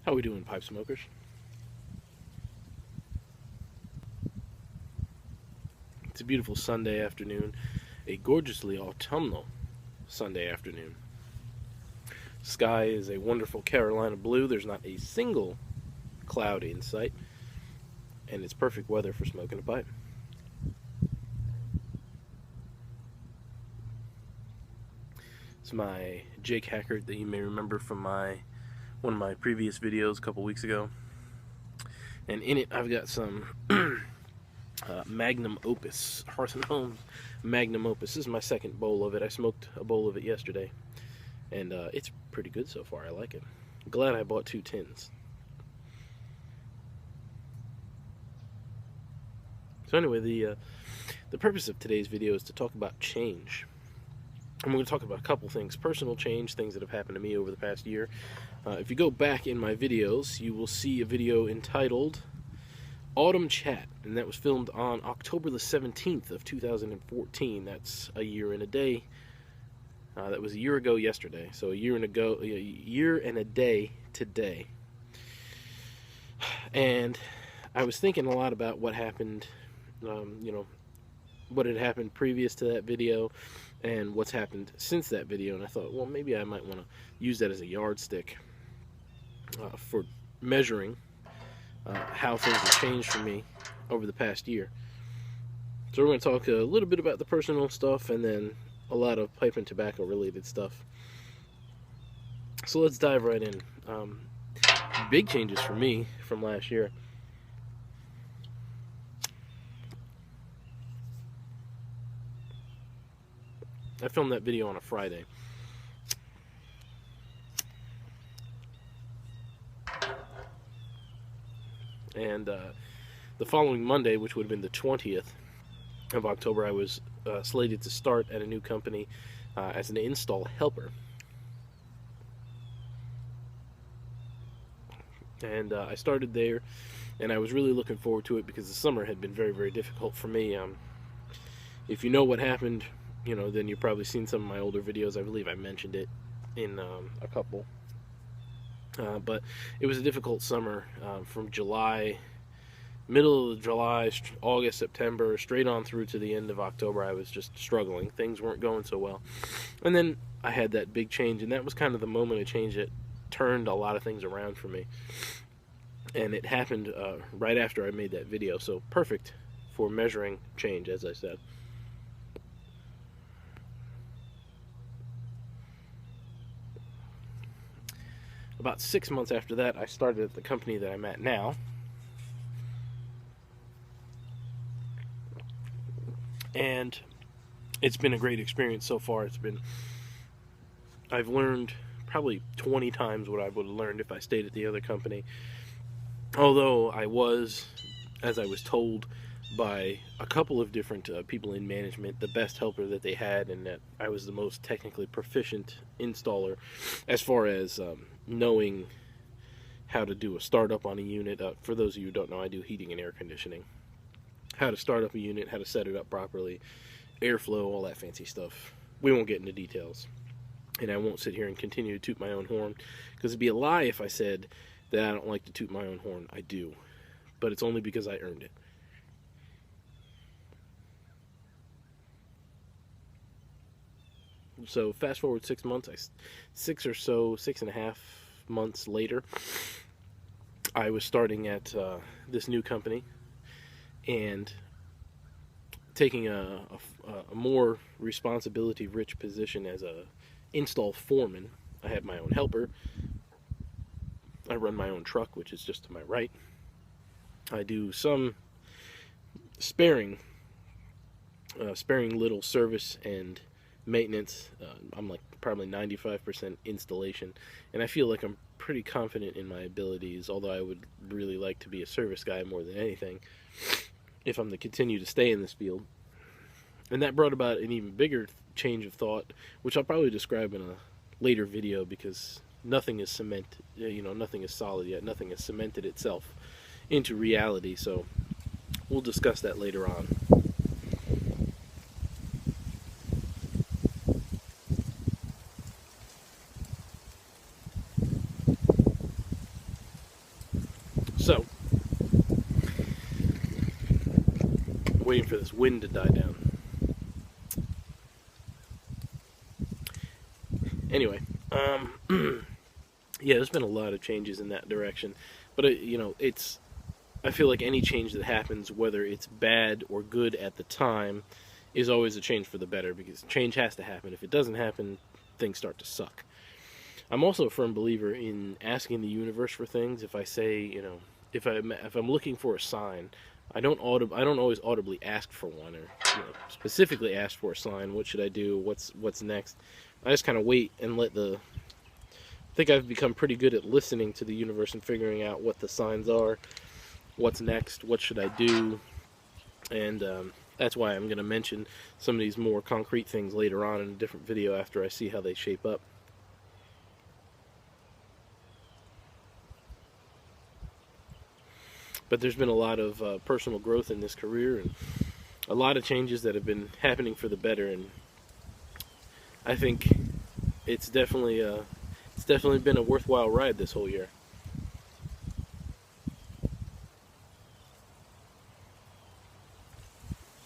How we doing, pipe smokers? It's a beautiful Sunday afternoon, a gorgeously autumnal Sunday afternoon. Sky is a wonderful Carolina blue. There's not a single cloud in sight, and it's perfect weather for smoking a pipe. It's my Jake Hackert that you may remember from one of my previous videos a couple weeks ago. And in it, I've got some Magnum Opus, Hearth & Home's Magnum Opus. This is my second bowl of it. I smoked a bowl of it yesterday, and it's pretty good so far. I like it. I'm glad I bought 2 tins. So anyway, the purpose of today's video is to talk about change. I'm going to talk about a couple things: personal change, things that have happened to me over the past year. If you go back in my videos, you will see a video entitled Autumn Chat, and that was filmed on October the 17th of 2014. That's a year and a day. That was a year ago yesterday, so a year and a day today. And I was thinking a lot about what happened, what had happened previous to that video and what's happened since that video, and I thought, well, maybe I might want to use that as a yardstick for measuring how things have changed for me over the past year. So we're going to talk a little bit about the personal stuff and then a lot of pipe and tobacco related stuff. So let's dive right in. Big changes for me from last year. I filmed that video on a Friday. And the following Monday, which would have been the 20th of October, I was slated to start at a new company as an install helper. And I started there, and I was really looking forward to it because the summer had been very, very difficult for me. If you know what happened, then you've probably seen some of my older videos. I believe I mentioned it in a couple. But it was a difficult summer from middle of July, August, September, straight on through to the end of October. I was just struggling. Things weren't going so well. And then I had that big change, and that was kind of the moment of change that turned a lot of things around for me. And it happened right after I made that video, so perfect for measuring change, as I said. About 6 months after that, I started at the company that I'm at now. And it's been a great experience so far. I've learned probably 20 times what I would have learned if I stayed at the other company. Although I was, as I was told by a couple of different people in management, the best helper that they had, and that I was the most technically proficient installer as far as knowing how to do a startup on a unit. For those of you who don't know, I do heating and air conditioning. How to start up a unit, how to set it up properly, airflow, all that fancy stuff. We won't get into details, and I won't sit here and continue to toot my own horn, because it'd be a lie if I said that I don't like to toot my own horn. I do, but it's only because I earned it. So fast forward 6 months, 6.5 months later, I was starting at this new company and taking a more responsibility-rich position as a install foreman. I have my own helper. I run my own truck, which is just to my right. I do some sparing little service and maintenance. I'm like probably 95% installation, and I feel like I'm pretty confident in my abilities, although I would really like to be a service guy more than anything if I'm to continue to stay in this field. And that brought about an even bigger change of thought, which I'll probably describe in a later video, because nothing is nothing is solid yet. Nothing has cemented itself into reality, so we'll discuss that later on. Waiting for this wind to die down. Anyway, yeah, there's been a lot of changes in that direction, but I feel like any change that happens, whether it's bad or good at the time, is always a change for the better, because change has to happen. If it doesn't happen, things start to suck. I'm also a firm believer in asking the universe for things. If I say, if I'm looking for a sign, I don't always audibly ask for one, or specifically ask for a sign. What should I do? What's next? I just kind of wait and I think I've become pretty good at listening to the universe and figuring out what the signs are, what's next, what should I do, and that's why I'm going to mention some of these more concrete things later on in a different video after I see how they shape up. But there's been a lot of personal growth in this career, and a lot of changes that have been happening for the better, and I think it's definitely been a worthwhile ride this whole year.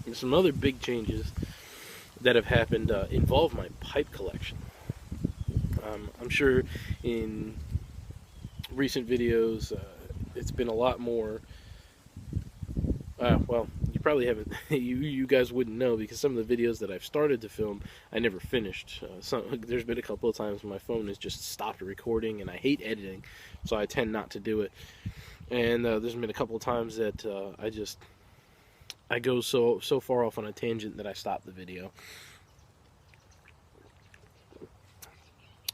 And some other big changes that have happened involve my pipe collection. I'm sure in recent videos it's been a lot more. Well, you probably haven't. You guys wouldn't know, because some of the videos that I've started to film, I never finished. There's been a couple of times when my phone has just stopped recording, and I hate editing, so I tend not to do it. And there's been a couple of times that I go so far off on a tangent that I stop the video.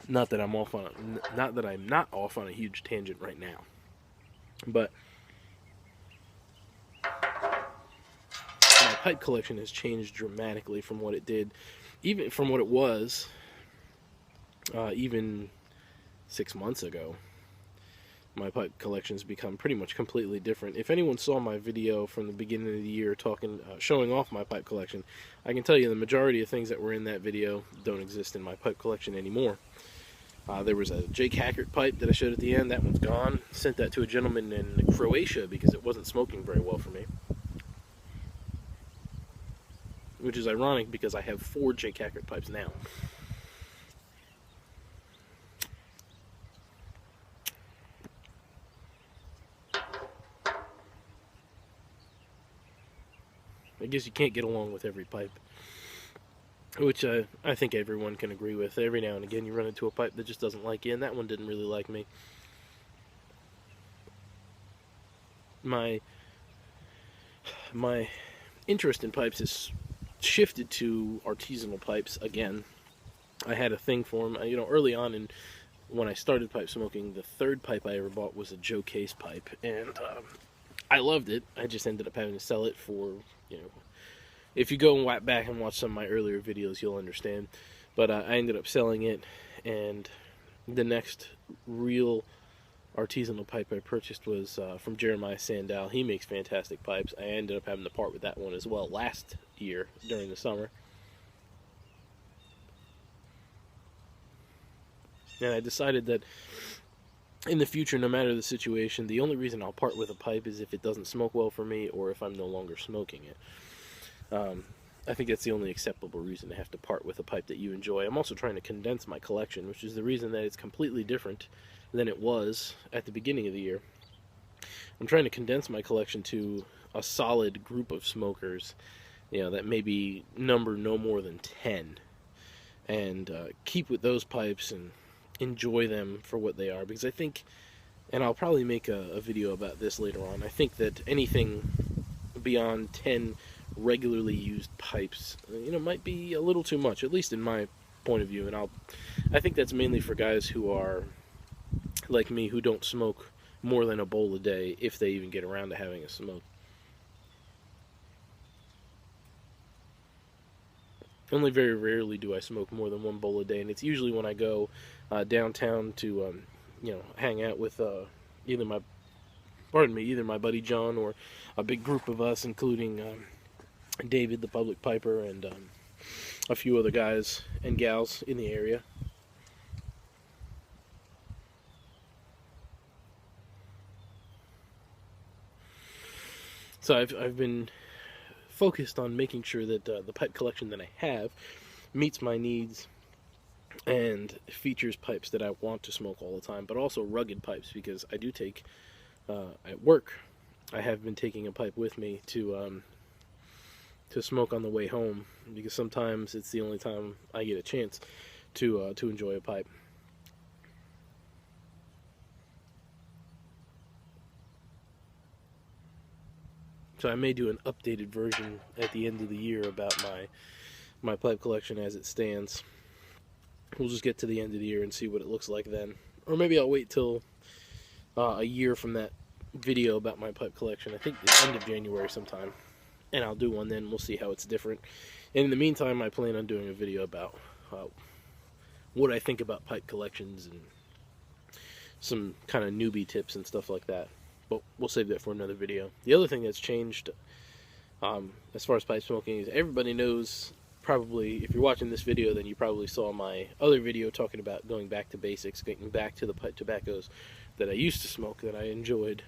Not that I'm not off on a huge tangent right now, but my pipe collection has changed dramatically from what it did, even from what it was, even 6 months ago. My pipe collection's become pretty much completely different. If anyone saw my video from the beginning of the year showing off my pipe collection, I can tell you the majority of things that were in that video don't exist in my pipe collection anymore. There was a Jake Hackert pipe that I showed at the end. That one's gone. Sent that to a gentleman in Croatia because it wasn't smoking very well for me. Which is ironic, because I have 4 Jake Hackert pipes now. I guess you can't get along with every pipe, which I think everyone can agree with. Every now and again you run into a pipe that just doesn't like you, and that one didn't really like me. My interest in pipes has shifted to artisanal pipes again. I had a thing for them. Early on when I started pipe smoking, the third pipe I ever bought was a Joe Case pipe, and I loved it. I just ended up having to sell it for, if you go and back and watch some of my earlier videos, you'll understand. But I ended up selling it, and the next real artisanal pipe I purchased was from Jeremiah Sandal. He makes fantastic pipes. I ended up having to part with that one as well last year during the summer. And I decided that in the future, no matter the situation, the only reason I'll part with a pipe is if it doesn't smoke well for me, or if I'm no longer smoking it. I think that's the only acceptable reason to have to part with a pipe that you enjoy. I'm also trying to condense my collection, which is the reason that it's completely different than it was at the beginning of the year. I'm trying to condense my collection to a solid group of smokers, that maybe number no more than 10, and keep with those pipes and enjoy them for what they are. Because I think, and I'll probably make a video about this later on, I think that anything beyond 10 regularly used pipes, might be a little too much, at least in my point of view. And I think that's mainly for guys who are like me, who don't smoke more than a bowl a day, if they even get around to having a smoke. Only very rarely do I smoke more than 1 bowl a day, and it's usually when I go downtown to, hang out with either my buddy John, or a big group of us, including David, the public piper, and a few other guys and gals in the area. So I've been focused on making sure that the pipe collection that I have meets my needs and features pipes that I want to smoke all the time, but also rugged pipes, because I do take, at work, I have been taking a pipe with me to smoke on the way home, because sometimes it's the only time I get a chance to enjoy a pipe. So I may do an updated version at the end of the year about my pipe collection as it stands. We'll just get to the end of the year and see what it looks like then. Or maybe I'll wait till a year from that video about my pipe collection. I think the end of January sometime. And I'll do one then. We'll see how it's different. And in the meantime, I plan on doing a video about what I think about pipe collections and some kind of newbie tips and stuff like that. But we'll save that for another video. The other thing that's changed as far as pipe smoking is everybody knows, probably, if you're watching this video, then you probably saw my other video talking about going back to basics, getting back to the pipe tobaccos that I used to smoke, that I enjoyed.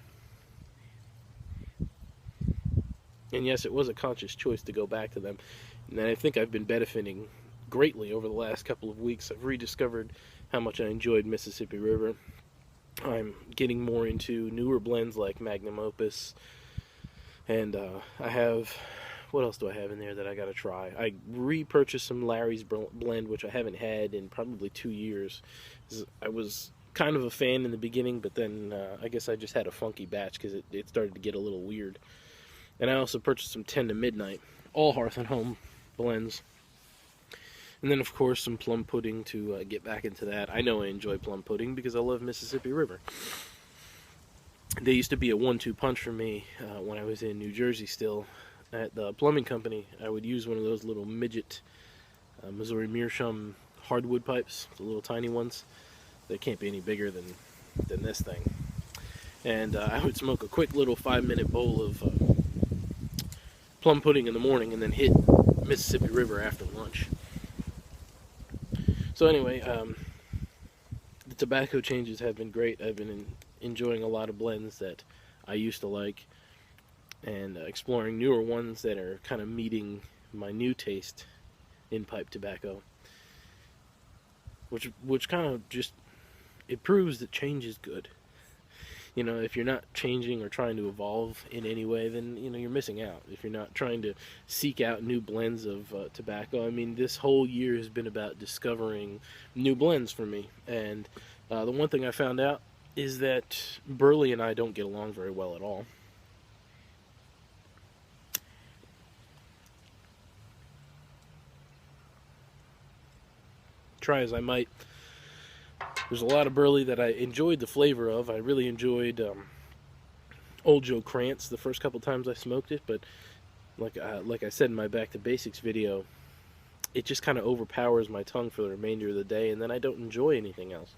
And yes, it was a conscious choice to go back to them. And I think I've been benefiting greatly over the last couple of weeks. I've rediscovered how much I enjoyed Mississippi River. I'm getting more into newer blends like Magnum Opus. And I have... what else do I have in there that I gotta try? I repurchased some Larry's blend, which I haven't had in probably 2 years. I was kind of a fan in the beginning, but then I guess I just had a funky batch because it started to get a little weird. And I also purchased some 10 to Midnight, all Hearth and Home blends. And then, of course, some plum pudding to get back into that. I know I enjoy plum pudding because I love Mississippi River. They used to be a 1-2 punch for me when I was in New Jersey still. At the plumbing company, I would use one of those little midget Missouri Meerschaum hardwood pipes, the little tiny ones. They can't be any bigger than this thing. And I would smoke a quick little 5-minute bowl of plum pudding in the morning and then hit Mississippi River after lunch. So anyway, the tobacco changes have been great. I've been enjoying a lot of blends that I used to like, and exploring newer ones that are kind of meeting my new taste in pipe tobacco, which kind of just, it proves that change is good. You know, if you're not changing or trying to evolve in any way, then, you know, you're missing out. If you're not trying to seek out new blends of tobacco, I mean, this whole year has been about discovering new blends for me. And the one thing I found out is that Burley and I don't get along very well at all. Try as I might, there's a lot of Burley that I enjoyed the flavor of. I really enjoyed Old Joe Krantz the first couple times I smoked it, but like I said in my Back to Basics video, it just kind of overpowers my tongue for the remainder of the day, and then I don't enjoy anything else.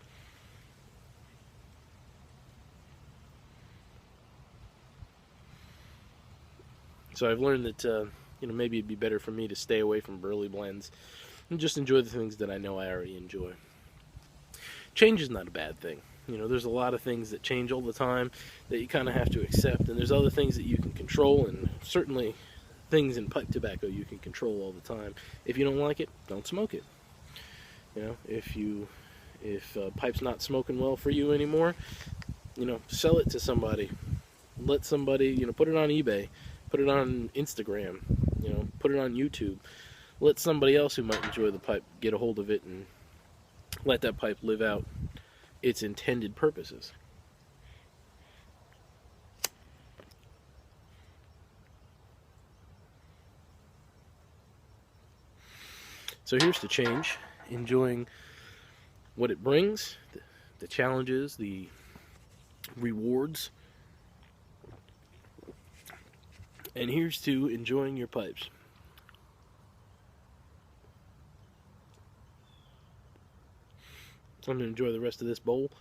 So I've learned that you know, maybe it'd be better for me to stay away from Burley blends and just enjoy the things that I know I already enjoy. Change is not a bad thing. You know, there's a lot of things that change all the time that you kind of have to accept, and there's other things that you can control, and certainly things in pipe tobacco you can control all the time. If you don't like it, don't smoke it. You know, if pipe's not smoking well for you anymore, you know, sell it to somebody. Let somebody, you know, put it on eBay, put it on Instagram, you know, put it on YouTube. Let somebody else who might enjoy the pipe get a hold of it and let that pipe live out its intended purposes. So here's to change, enjoying what it brings, the challenges, the rewards. And here's to enjoying your pipes. I'm going to enjoy the rest of this bowl.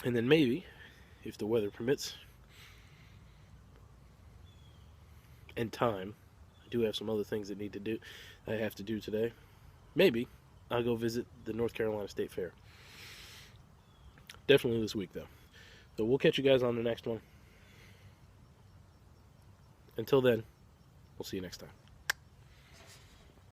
And then maybe, if the weather permits, and time, I do have some other things that I have to do today. Maybe I'll go visit the North Carolina State Fair. Definitely this week, though. So we'll catch you guys on the next one. Until then, We'll see you next time.